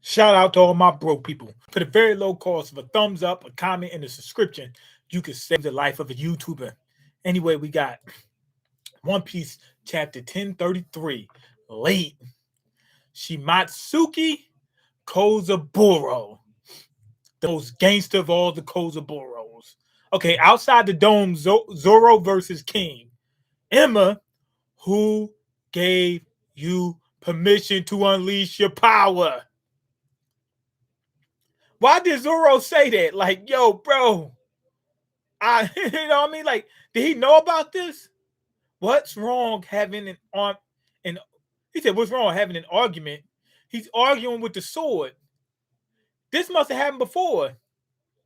Shout out to all my broke people. For the very low cost of a thumbs up, a comment, and a subscription, you can save the life of a YouTuber. Anyway, we got One Piece chapter 1033. Late. Shimatsuki Kozaburo. The most gangster of all the Kozaburos. Okay, outside the dome, Zoro versus King. Emma, who gave you permission to unleash your power? Why did Zoro say that? Like, yo, bro, you know what I mean? Like, did he know about this? What's wrong having an he said, what's wrong having an argument? He's arguing with the sword. This must have happened before.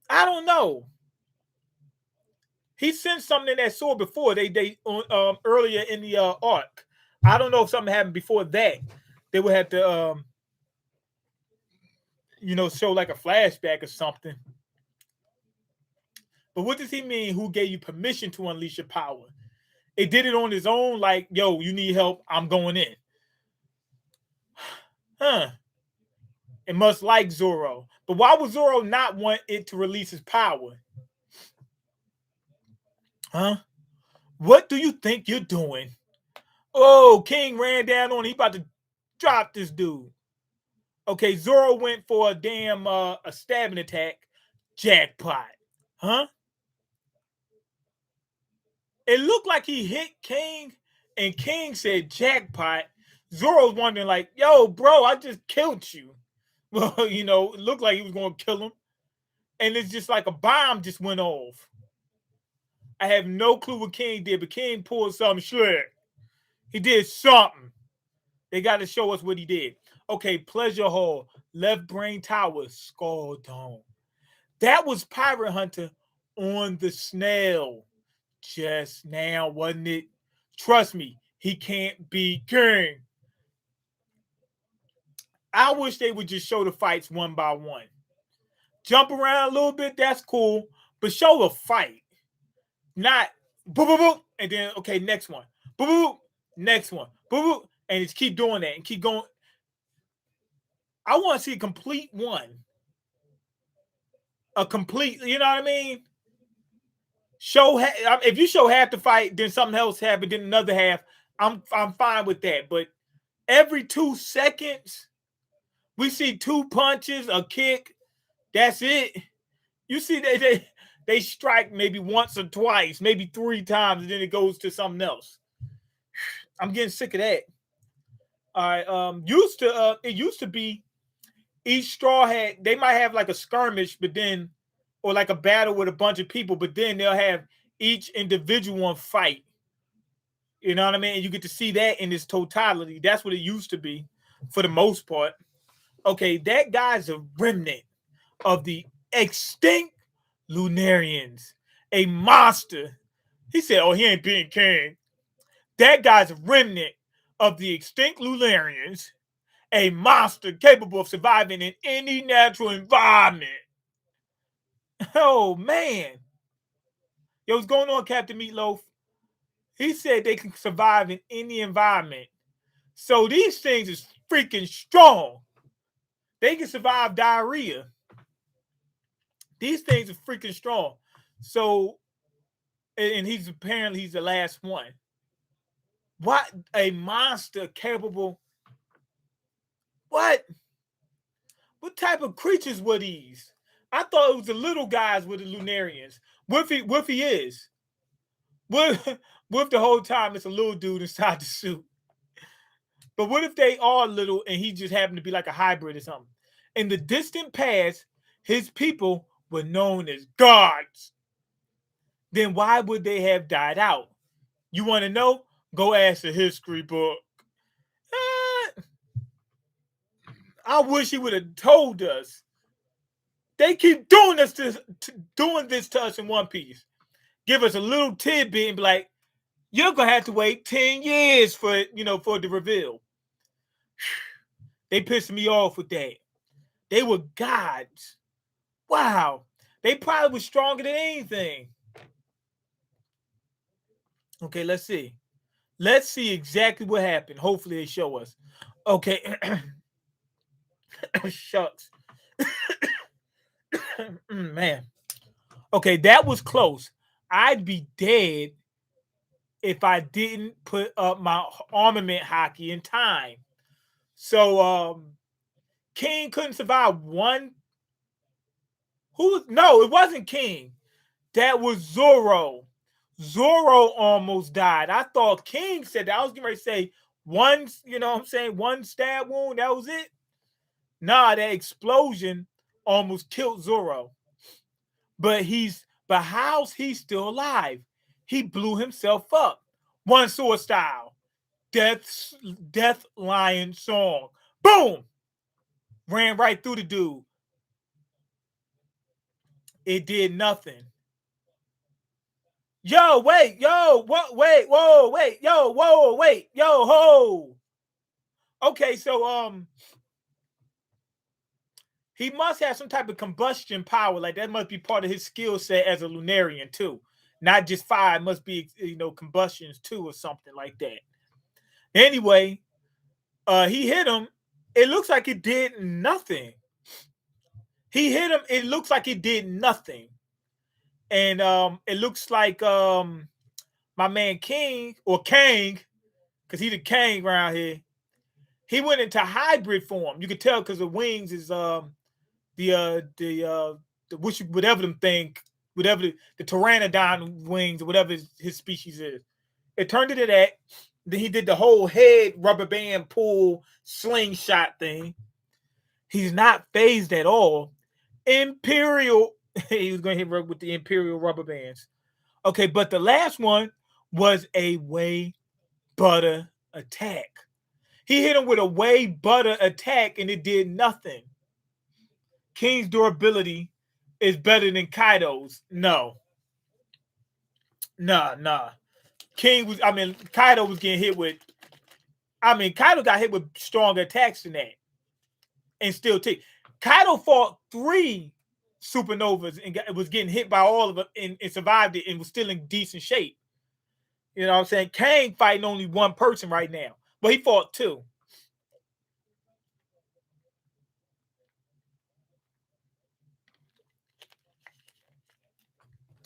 I don't know. He sent something in that sword before they earlier in the arc. I don't know if something happened before that. They would have to show like a flashback or something. But what does he mean? Who gave you permission to unleash your power? It did it on his own, like, yo, you need help, I'm going in. Huh. It must like Zoro. But why would Zoro not want it to release his power? Huh? What do you think you're doing? Oh, King ran down on him. He about to drop this dude. Okay, Zoro went for a damn a stabbing attack. Jackpot. Huh? It looked like he hit King, and King said jackpot. Zoro's wondering, like, yo, bro, I just killed you. Well, it looked like he was going to kill him. And it's just like a bomb just went off. I have no clue what King did, but King pulled something slick. He did something. They got to show us what he did. Okay, Pleasure Hall, Left Brain Tower, Skull Dome. That was Pirate Hunter on the snail just now, wasn't it? Trust me, he can't be king. I wish they would just show the fights one by one. Jump around a little bit, that's cool, but show a fight. Not boop, boop, boop, and then, okay, next one. Boop, boop, boop, next one. Boop, boop, and just keep doing that and keep going. I want to see a complete one. A complete, you know what I mean? If you show half the fight, then something else happened, then another half, I'm fine with that. But every 2 seconds, we see 2 punches, a kick. That's it. You see they strike maybe once or twice, maybe 3 times, and then it goes to something else. I'm getting sick of that. All right. It used to be each straw they might have like a skirmish, but then, or like a battle with a bunch of people, but then they'll have each individual one fight. You know what I mean? And you get to see that in its totality. That's what it used to be for the most part. Okay, that guy's a remnant of the extinct Lunarians, a monster. He said, oh, he ain't being king. That guy's a remnant of the extinct Lunarians, a monster capable of surviving in any natural environment. Oh, man. Yo, what's going on, Captain Meatloaf? He said they can survive in any environment. So these things is freaking strong. They can survive diarrhea. These things are freaking strong. So, and he's the last one. What a monster capable. What? What type of creatures were these? I thought it was the little guys with the Lunarians. What if he is? What if the whole time it's a little dude inside the suit? But what if they are little and he just happened to be like a hybrid or something? In the distant past, his people were known as gods. Then why would they have died out? You want to know? Go ask the history book. I wish he would have told us. They keep doing this to us in One Piece. Give us a little tidbit and be like, you're gonna have to wait 10 years for the reveal. They pissed me off with that. They were gods. Wow. They probably were stronger than anything. Okay, let's see. Let's see exactly what happened. Hopefully they show us. Okay. Shucks. Man. Okay, that was close. I'd be dead if I didn't put up my armament hockey in time. So King couldn't survive one. Who was no, it wasn't King. That was Zoro. Zoro almost died. I thought King said that. I was getting ready to say one, you know what I'm saying, one stab wound, that was it. Nah, that explosion almost killed Zoro. But how's he still alive? He blew himself up. One sword style. Death Lion song. Boom! Ran right through the dude. It did nothing. Yo, wait, yo, what? Wait, whoa, wait, yo, whoa, wait, yo, ho. Okay, so he must have some type of combustion power. Like that must be part of his skill set as a Lunarian too. Not just fire, it must be combustions too, or something like that. Anyway, he hit him. It looks like it did nothing. He hit him. It looks like it did nothing. And it looks like my man King or Kang, because he's the Kang around here. He went into hybrid form. You could tell because the wings is whatever them thing, whatever the pteranodon wings or whatever his species is. It turned into that. Then he did the whole head rubber band pull slingshot thing. He's not phased at all. Imperial. He was going to hit with the Imperial rubber bands. Okay, but the last one was a whey butter attack. He hit him with a whey butter attack and it did nothing. King's durability is better than Kaido's. No. Nah. Kaido was getting hit with. Kaido got hit with stronger attacks than that. And still take. Kaido fought 3 supernovas and was getting hit by all of them and survived it and was still in decent shape. You know what I'm saying? Kang fighting only one person right now. But he fought 2.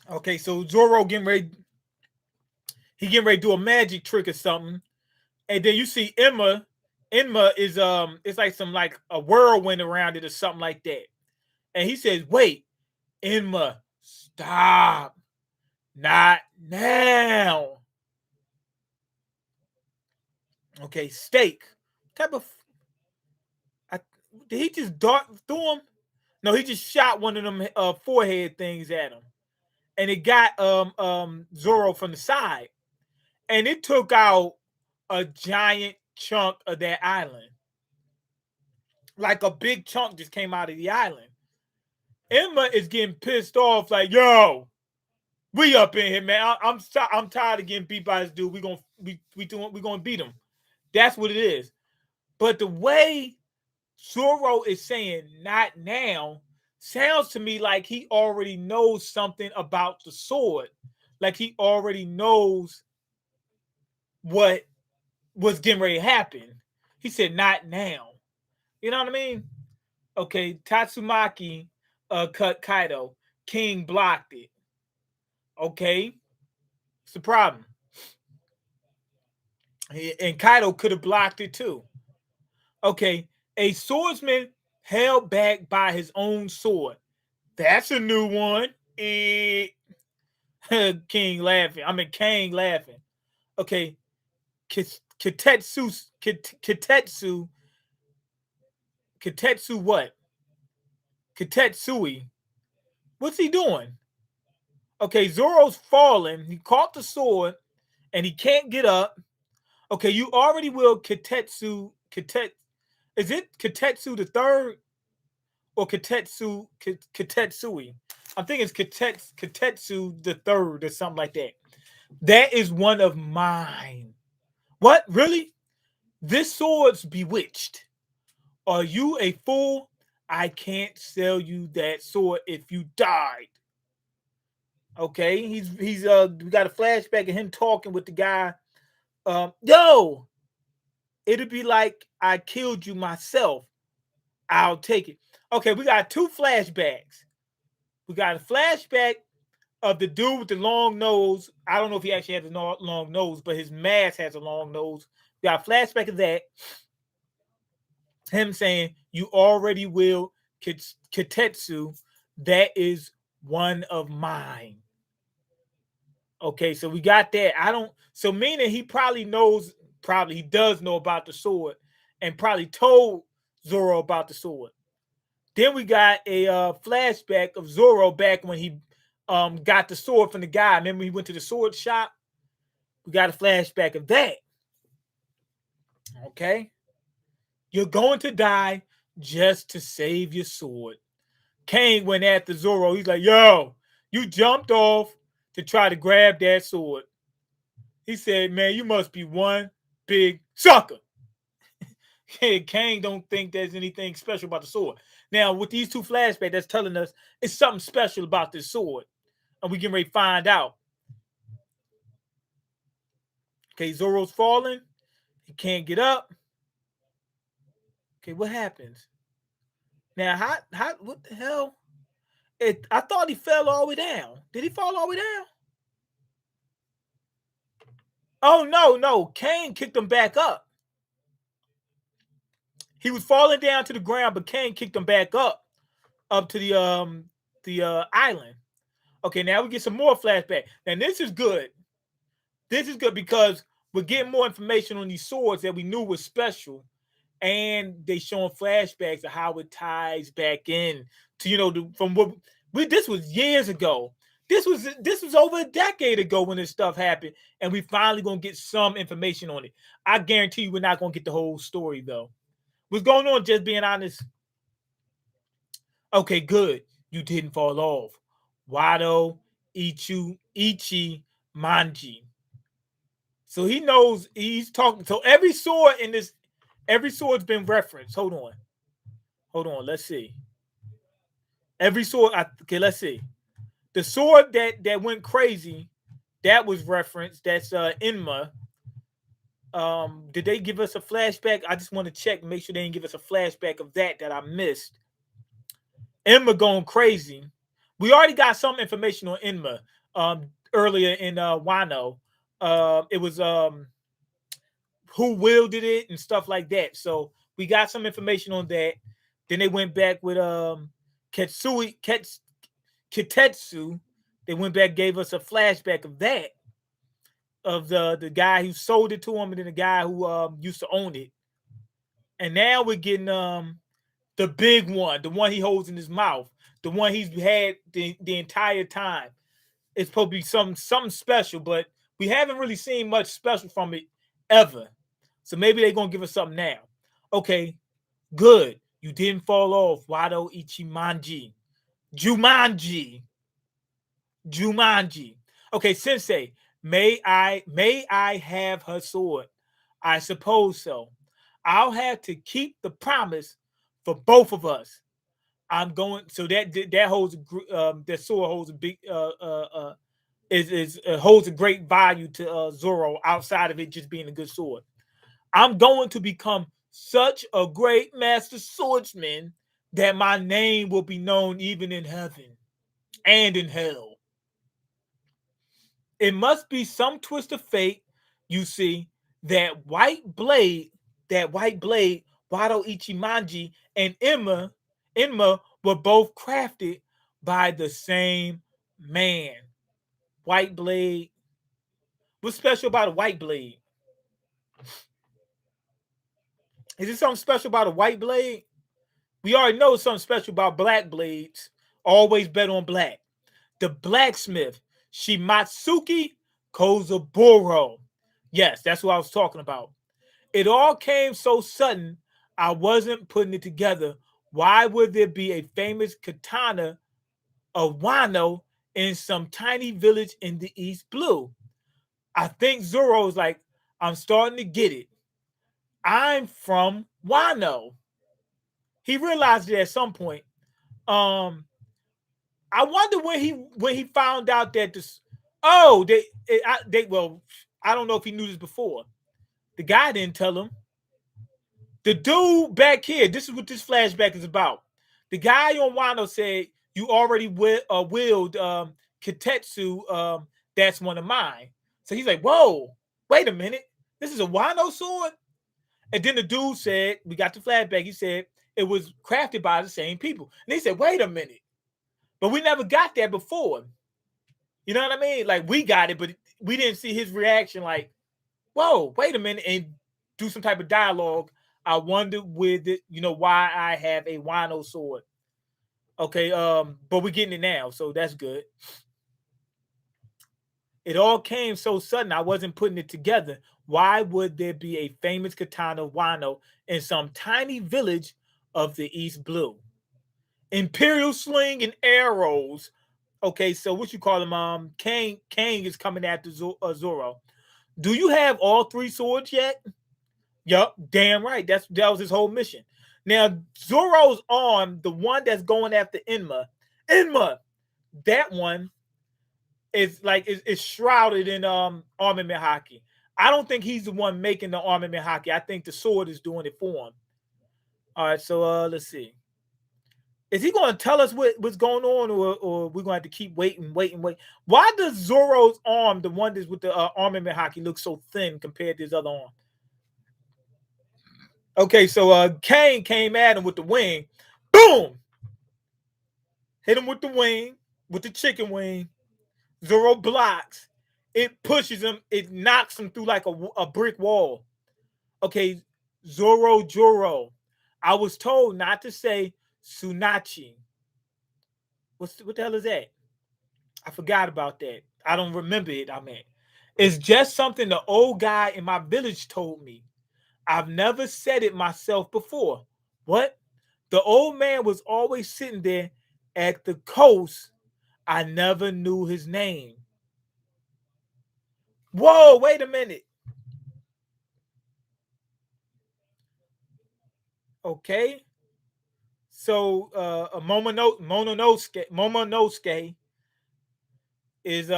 Okay, so Zoro getting ready to do a magic trick or something. And then you see Emma is it's like some like a whirlwind around it or something like that. And he says, "Wait, Emma, stop. Not now." Okay, steak. What type of did he just dart through him? No, he just shot one of them forehead things at him. And it got Zoro from the side. And it took out a giant chunk of that island. Like a big chunk just came out of the island. Emma is getting pissed off, like, yo, we up in here, man. I'm tired of getting beat by this dude. We gonna beat him. That's what it is. But the way Zoro is saying not now sounds to me like he already knows something about the sword. Like he already knows what was getting ready to happen. He said, not now. You know what I mean? Okay, Tatsumaki cut Kaido. King blocked it. Okay, it's the problem. And Kaido could have blocked it too. Okay, a swordsman held back by his own sword. That's a new one. King laughing. Kang laughing. Okay, Kitetsu what? Kitetsui. What's he doing? Okay, Zoro's falling. He caught the sword and he can't get up. Okay, you already will Kitetsu. Is it Kitetsu the third or Kitetsui? I think it's Kitetsu the third or something like that. That is one of mine. What? Really? This sword's bewitched. Are you a fool? I can't sell you that sword if you died. Okay, he's we got a flashback of him talking with the guy. Yo, it'd be like I killed you myself. I'll take it. Okay, we got two flashbacks. We got a flashback of the dude with the long nose. I don't know if he actually has a long nose, but his mask has a long nose. We got a flashback of that. Him saying, "You already will, Kitetsu. That is one of mine." Okay, so we got that. I don't. So meaning he probably knows. Probably he does know about the sword, and probably told Zoro about the sword. Then we got a flashback of Zoro back when he got the sword from the guy. Remember he went to the sword shop? We got a flashback of that. Okay. You're going to die just to save your sword. Kane went after Zoro. He's like, yo, you jumped off to try to grab that sword. He said, man, you must be one big sucker. Kane don't think there's anything special about the sword. Now, with these two flashbacks, that's telling us it's something special about this sword. And we can ready to find out. Okay, Zoro's falling. He can't get up. Okay, what happens? Now, what the hell? I thought he fell all the way down. Did he fall all the way down? Oh, no. Kane kicked him back up. He was falling down to the ground, but Kane kicked him back up to the island. Okay, now we get some more flashback. And this is good. This is good because we're getting more information on these swords that we knew was special, and they showing flashbacks of how it ties back in to from what this was years ago. This was over a decade ago when this stuff happened, and we finally gonna get some information on it. I guarantee you, we're not gonna get the whole story though. What's going on? Just being honest. Okay, good. You didn't fall off. Wado Ichi Manji. So he knows he's talking. So every sword's been referenced. Hold on. Let's see. Every sword. Okay, let's see. The sword that went crazy, that was referenced. That's Inma. Did they give us a flashback? I just want to check, make sure they didn't give us a flashback of that I missed. Inma going crazy. We already got some information on Inma earlier in Wano. It was who wielded it and stuff like that. So we got some information on that. Then they went back with Kitetsu. They went back, gave us a flashback of that, of the guy who sold it to him, and then the guy who used to own it. And now we're getting the big one, the one he holds in his mouth, the one he's had the entire time. It's supposed to be something special, but we haven't really seen much special from it ever. So maybe they're gonna give us something now. Okay, good. You didn't fall off. Wado Ichimanji. Jumanji. Okay, Sensei, may I have her sword? I suppose so. I'll have to keep the promise for both of us. I'm going. So that holds that sword holds a big holds a great value to Zoro outside of it just being a good sword. I'm going to become such a great master swordsman that my name will be known even in heaven and in hell. It must be some twist of fate, you see, that white blade, Wado Ichimanji and Inma were both crafted by the same man. White blade. What's special about a white blade? Is there something special about a white blade? We already know something special about black blades. Always bet on black. The blacksmith, Shimatsuki Kozaburo. Yes, that's what I was talking about. It all came so sudden, I wasn't putting it together. Why would there be a famous katana of Wano in some tiny village in the East Blue? I think Zoro's like, I'm starting to get it. I'm from Wano. He realized it at some point. I wonder when he found out that this. Oh, I don't know if he knew this before. The guy didn't tell him. The dude back here, this is what this flashback is about. The guy on Wano said, you already willed Kitetsu, that's one of mine. So he's like, whoa, wait a minute. This is a Wano sword? And then the dude said, we got the flashback. He said, it was crafted by the same people. And he said, wait a minute. But we never got that before. You know what I mean? Like, we got it, but we didn't see his reaction like, whoa, wait a minute, and do some type of dialogue. I wonder with it, why I have a Wano sword. Okay, but we're getting it now, so that's good. It all came so sudden, I wasn't putting it together. Why would there be a famous katana Wano in some tiny village of the East Blue? Imperial sling and arrows. Okay, so what you call him? Kang is coming after Zoro. Do you have all 3 swords yet? Yup, damn right. That was his whole mission. Now, Zoro's arm, the one that's going after Enma, that one is like is shrouded in armament hockey. I don't think he's the one making the armament hockey. I think the sword is doing it for him. All right, so let's see. Is he going to tell us what's going on, or we're going to have to keep waiting? Why does Zoro's arm, the one that's with the armament hockey, look so thin compared to his other arm? Okay, so Kang came at him with the wing. Boom! Hit him with the wing, with the chicken wing. Zoro blocks. It pushes him. It knocks him through like a brick wall. Okay, Joro. I was told not to say Tsunachi. What the hell is that? I forgot about that. I don't remember it. It's just something the old guy in my village told me. I've never said it myself before. What? The old man was always sitting there at the coast. I never knew his name. Whoa, wait a minute. Okay. So Momonosuke is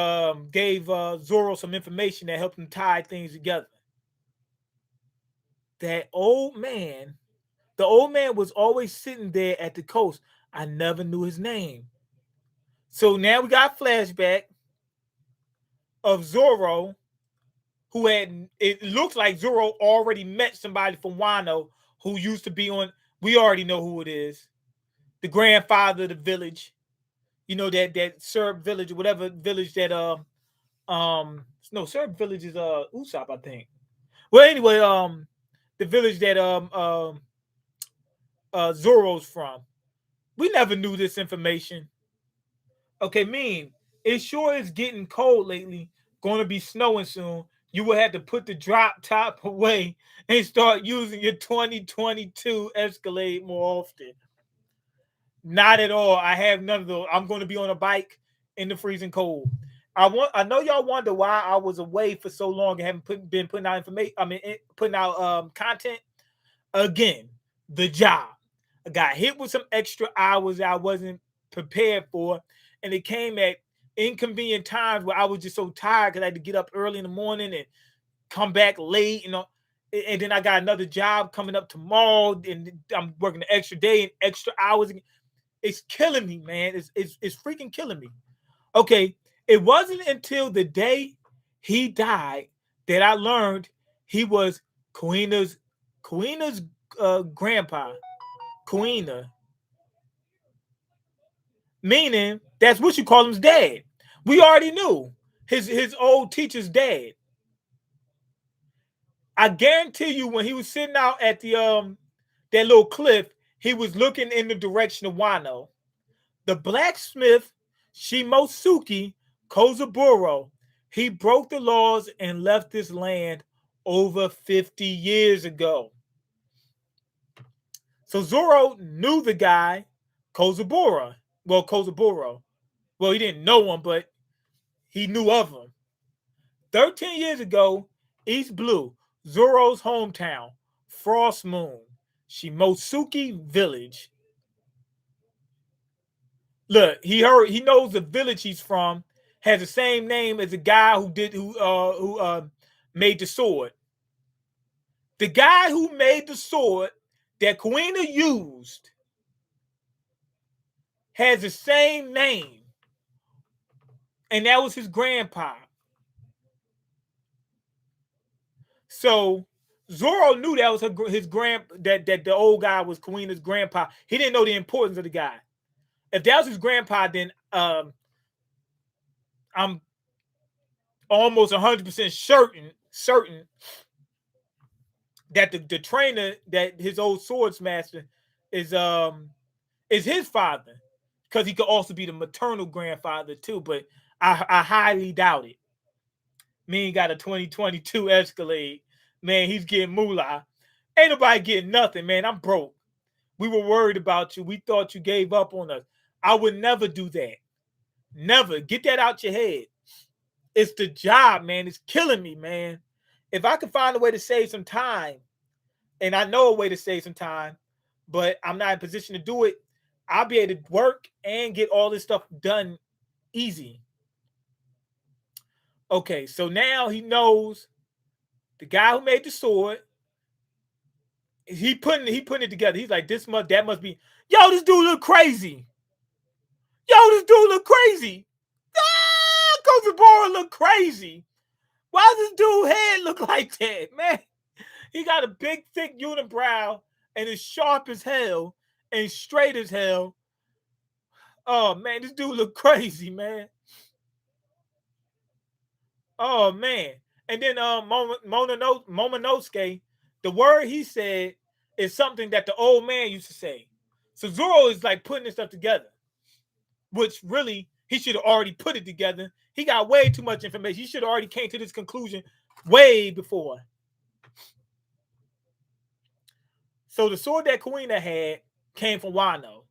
gave Zoro some information that helped him tie things together. That old man, the old man was always sitting there at the coast. I never knew his name. So now we got flashback of Zoro, who it looks like Zoro already met somebody from Wano who used to be on, we already know who it is. The grandfather of the village. That Serb village, or whatever village that no, Serb village is Usopp, I think. Well, anyway, the village that Zoro's from. We never knew this information. Okay, Mean, it sure is getting cold lately. Going to be snowing soon. You will have to put the drop top away and start using your 2022 Escalade more often. Not at all. I have none of those. I'm going to be on a bike in the freezing cold. I know y'all wonder why I was away for so long and haven't been putting out information. Putting out content. Again, the job. I got hit with some extra hours that I wasn't prepared for, and it came at inconvenient times where I was just so tired because I had to get up early in the morning and come back late, and then I got another job coming up tomorrow, and I'm working an extra day and extra hours. It's killing me, man. It's freaking killing me. Okay, it wasn't until the day he died that I learned he was Kuina's grandpa. Kuina. Meaning, that's what you call him's dad. We already knew his old teacher's dad. I guarantee you, when he was sitting out at the that little cliff, he was looking in the direction of Wano. The blacksmith Shimosuke Kozaburo, he broke the laws and left this land over 50 years ago. So Zoro knew the guy, Kozaburo. Well, he didn't know him, but he knew of him. 13 years ago, East Blue, Zoro's hometown, Frost Moon, Shimosuke Village. Look, he knows the village he's from has the same name as the guy who made the sword. The guy who made the sword that Kuina used has the same name, and that was his grandpa. So Zoro knew that was that the old guy was Kuina's grandpa. He didn't know the importance of the guy. If that was his grandpa, then I'm almost 100% certain that the trainer, that his old swords master is his father, because he could also be the maternal grandfather too. But I highly doubt it. Mean got a 2022 Escalade. Man, he's getting moolah. Ain't nobody getting nothing, man. I'm broke. We were worried about you. We thought you gave up on us. I would never do that. Never. Get that out your head. It's the job, man. It's killing me, man. If I could find a way to save some time, and I know a way to save some time, but I'm not in a position to do it, I'll be able to work and get all this stuff done easy. Okay, so now he knows the guy who made the sword. He putting it together. He's like, that must be. Yo, this dude look crazy. Yo, this dude look crazy. Kozabora look crazy. Why does this dude head look like that, man? He got a big, thick unibrow and is sharp as hell and straight as hell. Oh man, this dude look crazy, man. Oh man. And then Momonosuke, the word he said is something that the old man used to say. So Zoro is like putting this stuff together, which really he should have already put it together. He got way too much information. He should have already came to this conclusion way before. So the sword that Kuina had came from Wano.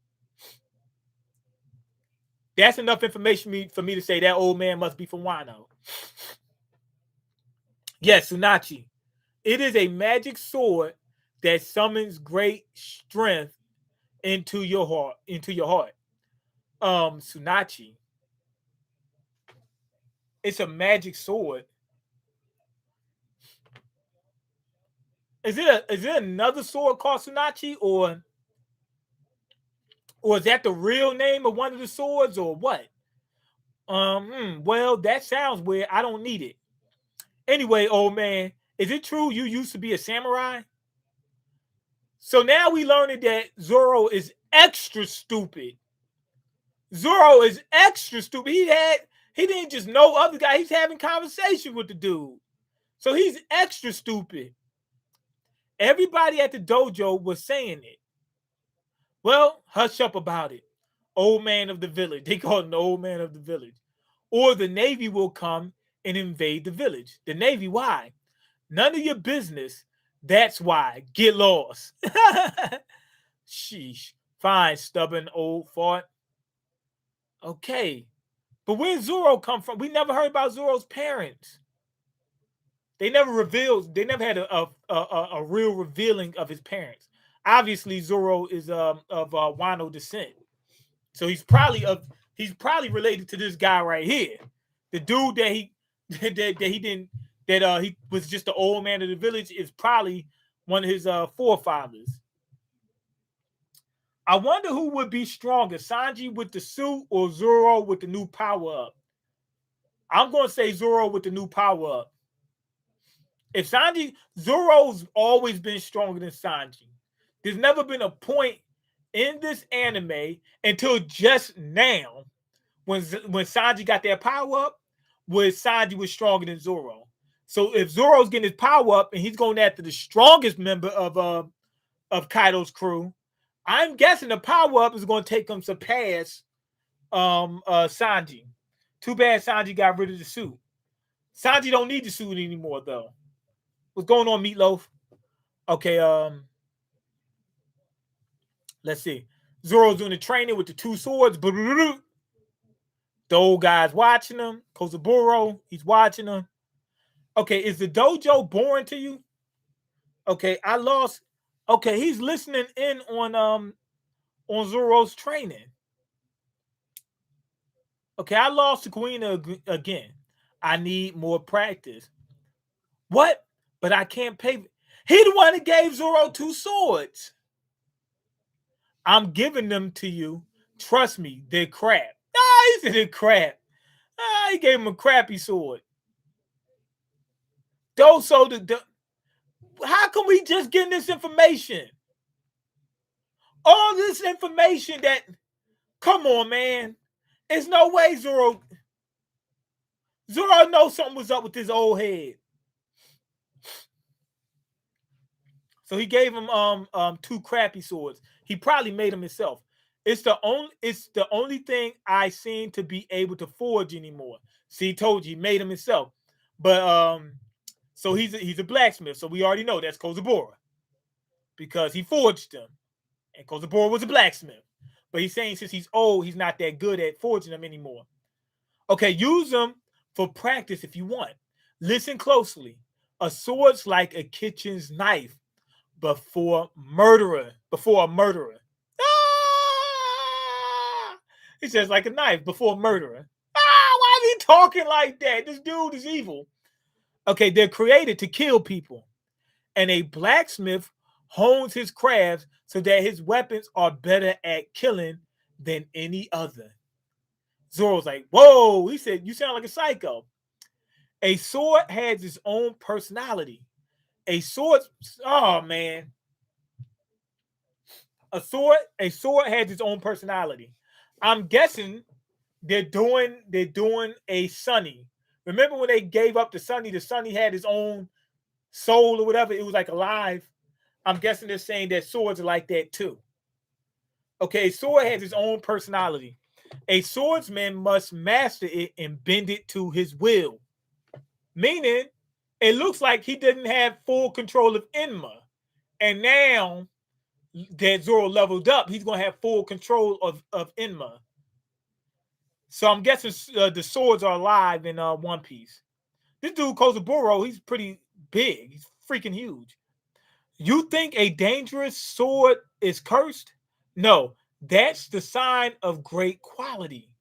That's enough information for me to say that old man must be from Wano. Yes, Tsunachi. It is a magic sword that summons great strength into your heart. Tsunachi. It's a magic sword. Is it another sword called Tsunachi, or is that the real name of one of the swords, or what? Well, that sounds weird. I don't need it. Anyway, old man, is it true you used to be a samurai? So now we learned that Zoro is extra stupid. Zoro is extra stupid. He didn't just know other guy. He's having conversation with the dude. So he's extra stupid. Everybody at the dojo was saying it. Well, hush up about it. Old man of the village. They call him the old man of the village. Or the Navy will come and invade the village. The Navy, why? None of your business. That's why. Get lost. Sheesh. Fine, stubborn old fart. Okay. But where'd Zoro come from? We never heard about Zoro's parents. They never had a real revealing of his parents. Obviously, Zoro is of Wano descent. So he's probably related to this guy right here. The dude that he was just the old man of the village is probably one of his forefathers. I wonder who would be stronger, Sanji with the suit or Zoro with the new power up. I'm going to say Zoro with the new power up. If Zoro's always been stronger than Sanji. There's never been a point in this anime until just now when Sanji got that power up, where Sanji was stronger than Zoro. So if Zoro's getting his power up and he's going after the strongest member of Kaido's crew, I'm guessing the power up is going to take him to pass Sanji. Too bad Sanji got rid of the suit. Sanji don't need the suit anymore though. What's going on, Meatloaf? Okay, let's see. Zoro's doing the training with the two swords. The old guy's watching him. Kozaburo, he's watching him. Okay, is the dojo boring to you? Okay, I lost. Okay, he's listening in on Zoro's training. Okay, I lost to Kuina again. I need more practice. What? But I can't pay. He the one that gave Zoro two swords. I'm giving them to you. Trust me, they're crap. Ah, he said they're crap. Ah, he gave him a crappy sword. How can we just get this information? All this information that, come on, man. There's no way Zoro knows something was up with his old head. So he gave him two crappy swords. He probably made them himself. It's the only thing I seem to be able to forge anymore. See, he told you he made them himself. But so he's a blacksmith. So we already know that's Kozabura. Because he forged them. And Kozabura was a blacksmith. But he's saying since he's old, he's not that good at forging them anymore. Okay, use them for practice if you want. Listen closely. A sword's like a kitchen's knife before a murderer. Ah! He says like a knife before a murderer. Ah, why is he talking like that? This dude is evil. Okay, they're created to kill people. And a blacksmith hones his crafts so that his weapons are better at killing than any other. Zoro's like, whoa, he said, you sound like a psycho. A sword has its own personality. A sword, oh man. A sword has its own personality. I'm guessing they're doing a Sunny. Remember when they gave up the Sunny had his own soul or whatever, it was like alive. I'm guessing they're saying that swords are like that too. Okay, a sword has its own personality. A swordsman must master it and bend it to his will. Meaning, it looks like he didn't have full control of Enma. And now that Zoro leveled up, he's going to have full control of Enma. So I'm guessing the swords are alive in One Piece. This dude, Kozaburo, he's pretty big. He's freaking huge. You think a dangerous sword is cursed? No, that's the sign of great quality.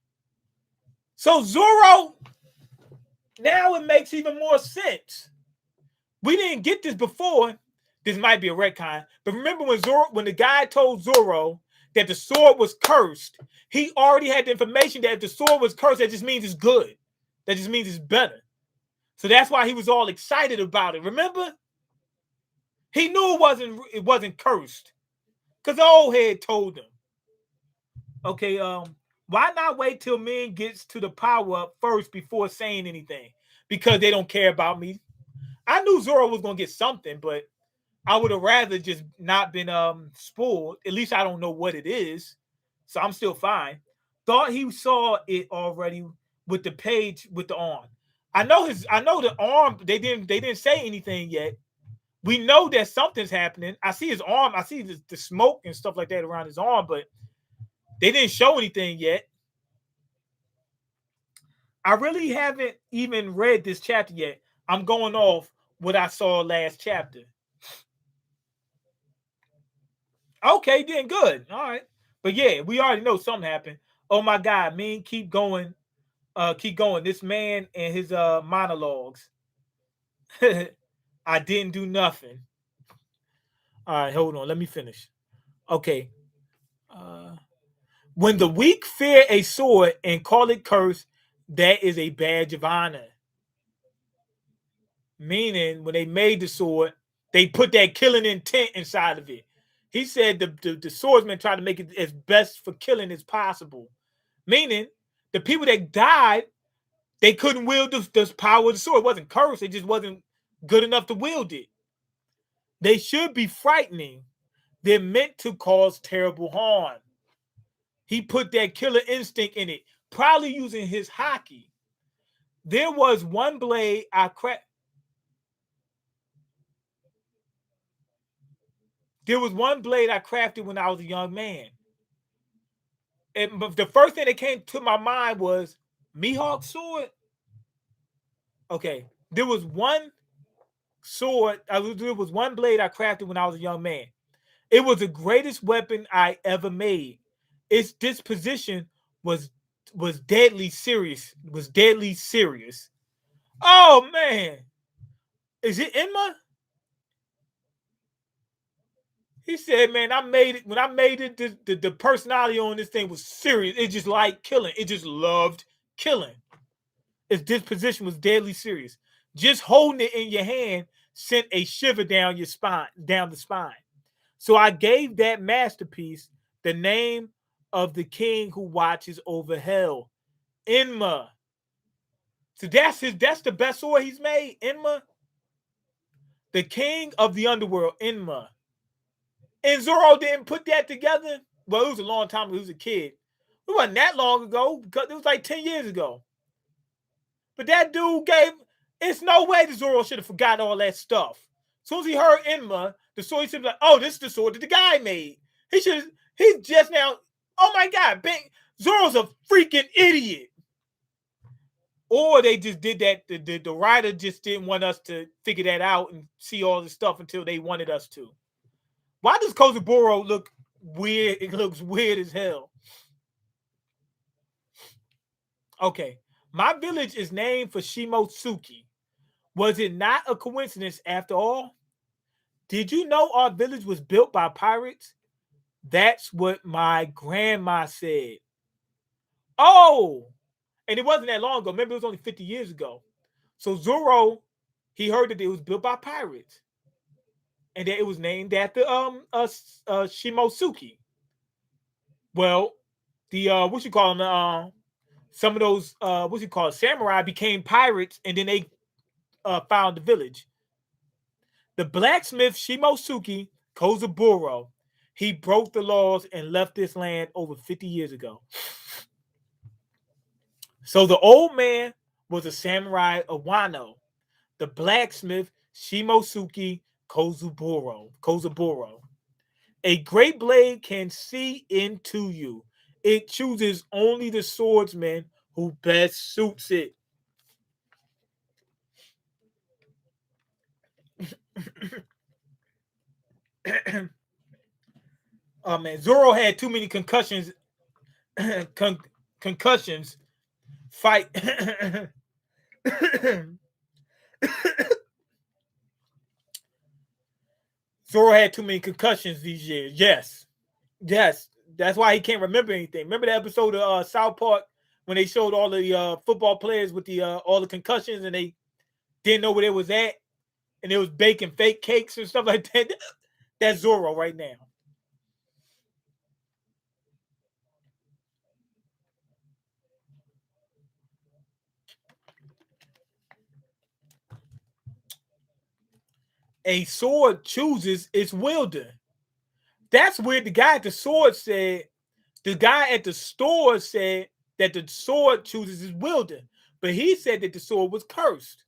So Zoro, now it makes even more sense. We didn't get this before. This might be a retcon, but remember when the guy told Zoro that the sword was cursed, he already had the information that if the sword was cursed, that just means it's good. That just means it's better. So that's why he was all excited about it. Remember? He knew it wasn't cursed. Because the old head told him. Okay, why not wait till Mean gets to the power up first before saying anything? Because they don't care about me. I knew Zoro was gonna get something, but I would have rather just not been spoiled. At least I don't know what it is. So I'm still fine. Thought he saw it already with the page with the arm. I know the arm, they didn't say anything yet. We know that something's happening. I see his arm, I see the smoke and stuff like that around his arm, but they didn't show anything yet. I really haven't even read this chapter yet. I'm going off what I saw last chapter. Okay, then good. All right. But yeah, we already know something happened. Oh my God, Mean, keep going. Keep going. This man and his monologues. I didn't do nothing. All right, hold on. Let me finish. Okay. When the weak fear a sword and call it cursed, that is a badge of honor. Meaning, when they made the sword, they put that killing intent inside of it. He said the swordsman tried to make it as best for killing as possible. Meaning, the people that died, they couldn't wield the power of the sword. It wasn't cursed. It just wasn't good enough to wield it. They should be frightening. They're meant to cause terrible harm. He put that killer instinct in it, probably using his hockey. There was one blade I cracked. There was one blade I crafted when I was a young man. And the first thing that came to my mind was Mihawk's sword. Okay, there was one sword. There was one blade I crafted when I was a young man. It was the greatest weapon I ever made. Its disposition was deadly serious. Was deadly serious. Oh man, is it Enma? He said, man, I made it. When I made it, the personality on this thing was serious. It just liked killing. It just loved killing. Its disposition was deadly serious. Just holding it in your hand sent a shiver down your spine, down the spine. So I gave that masterpiece the name of the king who watches over hell, Enma. So that's the best sword he's made, Enma. The king of the underworld, Enma. And Zoro didn't put that together. Well, it was a long time ago. He was a kid. It wasn't that long ago because it was like 10 years ago. But that dude gave. It's no way that Zoro should have forgotten all that stuff. As soon as he heard Enma, the sword, he should be like, oh, this is the sword that the guy made. He's just now, oh my God, Zoro's a freaking idiot. Or they just did that. The writer just didn't want us to figure that out and see all this stuff until they wanted us to. Why does Kozuburo look weird? It looks weird as hell. Okay. My village is named for Shimotsuki. Was it not a coincidence after all? Did you know our village was built by pirates? That's what my grandma said. Oh, and it wasn't that long ago. Remember, it was only 50 years ago. So Zoro, he heard that it was built by pirates. And that it was named after Shimotsuki. Well, the what you call them? Some of those what you call it, samurai became pirates, and then they found the village. The blacksmith Shimotsuki Kozuburo, he broke the laws and left this land over 50 years ago. So the old man was a samurai of Wano. The blacksmith Shimotsuki Kozuburo. A great blade can see into you. It chooses only the swordsman who best suits it. Oh man, Zoro had too many concussions. Concussions. Fight. Zoro had too many concussions these years. Yes. That's why he can't remember anything. Remember the episode of South Park when they showed all the football players with the all the concussions and they didn't know where they was at, and it was baking fake cakes and stuff like that. That's Zoro right now. A sword chooses its wielder. That's weird. The guy at the sword said, the guy at the store said that the sword chooses its wielder, but he said that the sword was cursed.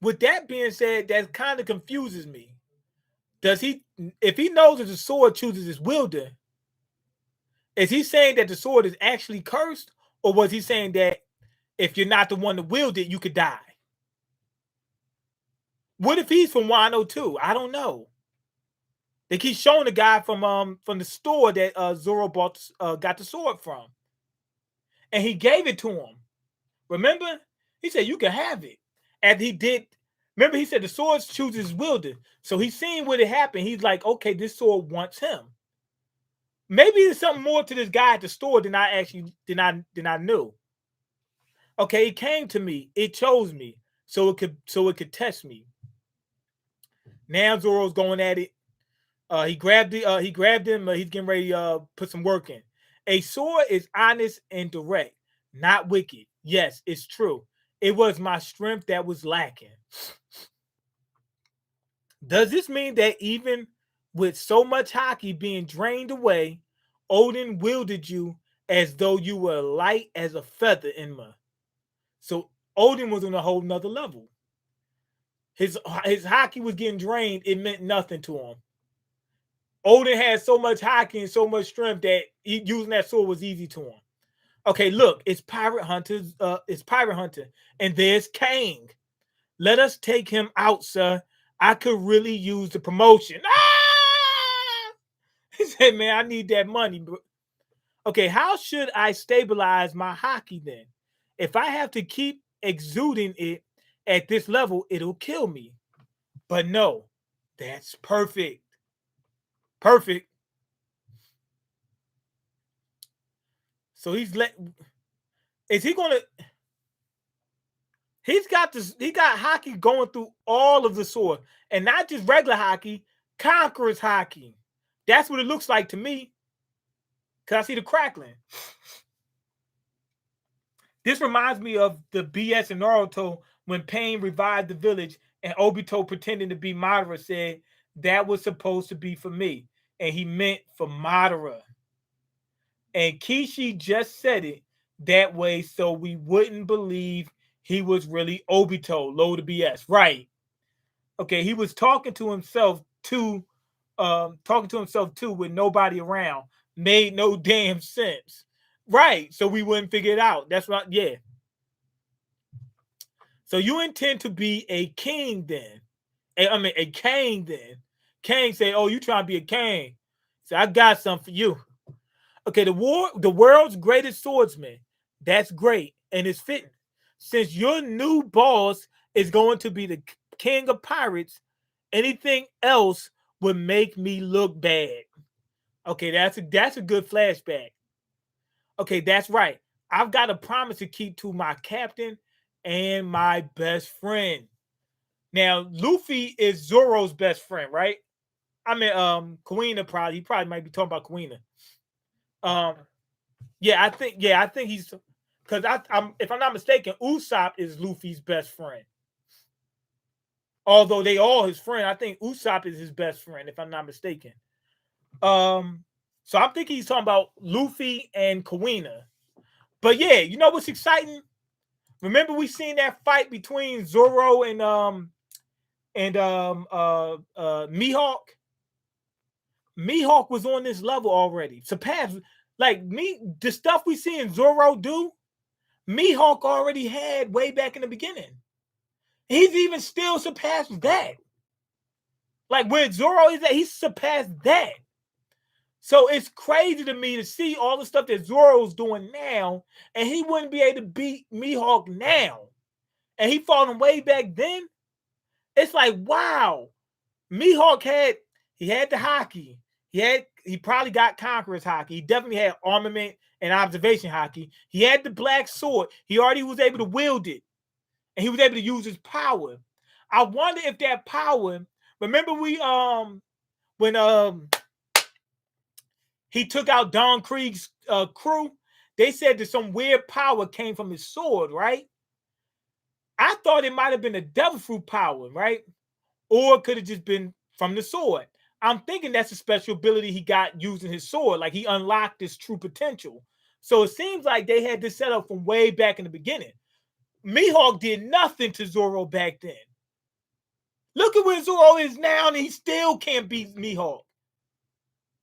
With that being said, that kind of confuses me. Does he, if he knows that the sword chooses its wielder, is he saying that the sword is actually cursed, or was he saying that if you're not the one to wield it, you could die? What if he's from Wano too? I don't know. They keep showing the guy from the store that Zoro got the sword from, and he gave it to him. Remember, he said you can have it, and he did. Remember, he said the sword chooses wielder, so he's seen what it happened. He's like, okay, this sword wants him. Maybe there's something more to this guy at the store than I knew. Okay, it came to me. It chose me, so it could test me. Now Zoro's going at it. He grabbed him. He's getting ready to put some work in. A sword is honest and direct, not wicked. Yes, it's true. It was my strength that was lacking. Does this mean that even with so much haki being drained away, Odin wielded you as though you were light as a feather, Enma? So Odin was on a whole nother level. His haki was getting drained. It meant nothing to him. Odin had so much haki and so much strength that using that sword was easy to him. Okay, look, it's Pirate Hunter, and there's Kang. Let us take him out, sir. I could really use the promotion. Ah! He said, man, I need that money. Okay, how should I stabilize my haki then? If I have to keep exuding it at this level, it'll kill me. But no, That's perfect. Perfect. So he's is he gonna he's got this, he got hockey going through all of the sword. And not just regular hockey, conquerors hockey. That's what it looks like to me. Cause I see the crackling. This reminds me of the BS in Naruto when Pain revived the village and Obito pretending to be Madara said that was supposed to be for me. And he meant for Madara. And Kishi just said it that way so we wouldn't believe he was really Obito. Load of BS. Right. Okay, he was talking to himself too with nobody around. Made no damn sense. Right. So we wouldn't figure it out. That's right. Yeah. So you intend to be a king then. A king then. King say, oh, you trying to be a king. So I got something for you. Okay, the world's greatest swordsman. That's great. And it's fitting. Since your new boss is going to be the king of pirates, anything else would make me look bad. Okay, that's a good flashback. Okay, that's right. I've got a promise to keep to my captain and my best friend. Now, Luffy is Zoro's best friend, right? I mean, Kuina probably. He probably might be talking about Kuina. Yeah, I think he's because I'm if I'm not mistaken, Usopp is Luffy's best friend. Although they all his friend, I think Usopp is his best friend, if I'm not mistaken. So I'm thinking he's talking about Luffy and Kuina. But yeah, you know what's exciting? Remember we seen that fight between Zoro and Mihawk? Mihawk was on this level already. Surpassed like the stuff we see in Zoro do, Mihawk already had way back in the beginning. He's even still surpassed that. Like where Zoro is at, he's surpassed that. So it's crazy to me to see all the stuff that Zoro's doing now, and he wouldn't be able to beat Mihawk now. And he fought him way back then. It's like, wow. Mihawk had the hockey. He probably got conqueror's hockey. He definitely had armament and observation hockey. He had the black sword. He already was able to wield it. And he was able to use his power. I wonder if that power, remember when he took out Don Krieg's crew, they said that some weird power came from his sword, right? I thought it might have been a devil fruit power, right? Or it could have just been from the sword. I'm thinking that's a special ability he got using his sword. Like he unlocked his true potential. So it seems like they had this set up from way back in the beginning. Mihawk did nothing to Zoro back then. Look at where Zoro is now, and he still can't beat Mihawk.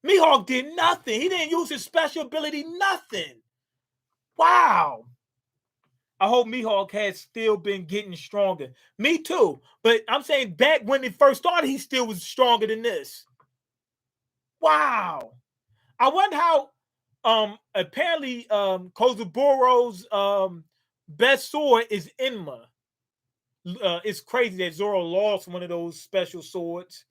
Mihawk did nothing. He didn't use his special ability, nothing. Wow. I hope Mihawk has still been getting stronger. Me too. But I'm saying back when it first started, he still was stronger than this. Wow. I wonder how apparently Kozuburo's best sword is Enma. It's crazy that Zoro lost one of those special swords.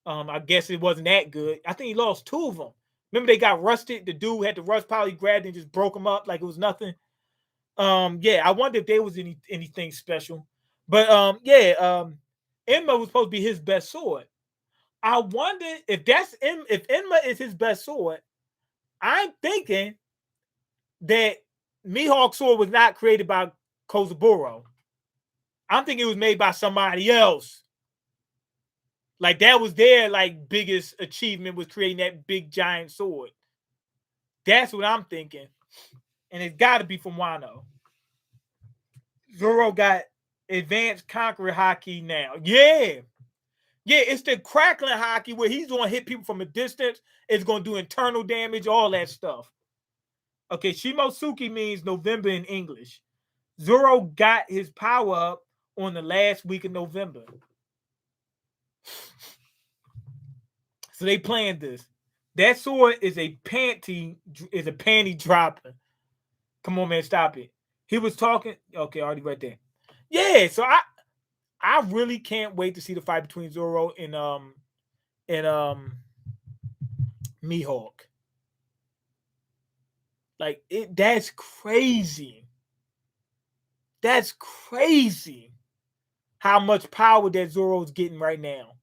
I guess it wasn't that good. I think he lost two of them. Remember they got rusted? The dude had the rust pile, he grabbed it and just broke them up like it was nothing. Yeah, I wonder if there was anything special. But Enma was supposed to be his best sword. I wonder if if Enma is his best sword. I'm thinking that Mihawk's sword was not created by Kozuburo. I'm thinking it was made by somebody else. Like that was their like biggest achievement was creating that big giant sword. That's what I'm thinking. And it's got to be from Wano. Zoro got advanced conqueror hockey now. Yeah. Yeah, it's the crackling hockey where he's going to hit people from a distance. It's going to do internal damage, all that stuff. Okay, Shimosuke means November in English. Zoro got his power up on the last week of November. So they planned this. That sword is a panty dropper. Come on, man, stop it. He was talking. Okay, already right there. Yeah, so I really can't wait to see the fight between Zoro and Mihawk. Like that's crazy. That's crazy how much power that Zoro's getting right now.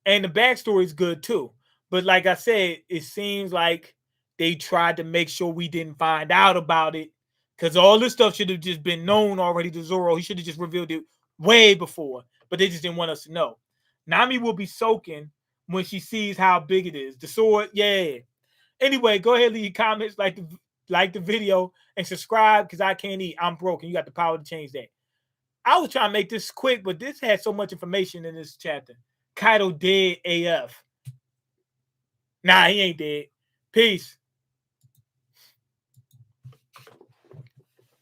And the backstory is good too. But like I said, it seems like they tried to make sure we didn't find out about it. Because all this stuff should have just been known already to Zoro. He should have just revealed it way before. But they just didn't want us to know. Nami will be soaking when she sees how big it is. The sword, yeah. Anyway, go ahead and leave your comments, like the video, and subscribe because I can't eat. I'm broken. You got the power to change that. I was trying to make this quick, but this had so much information in this chapter. Kaido dead AF. Nah, he ain't dead. Peace.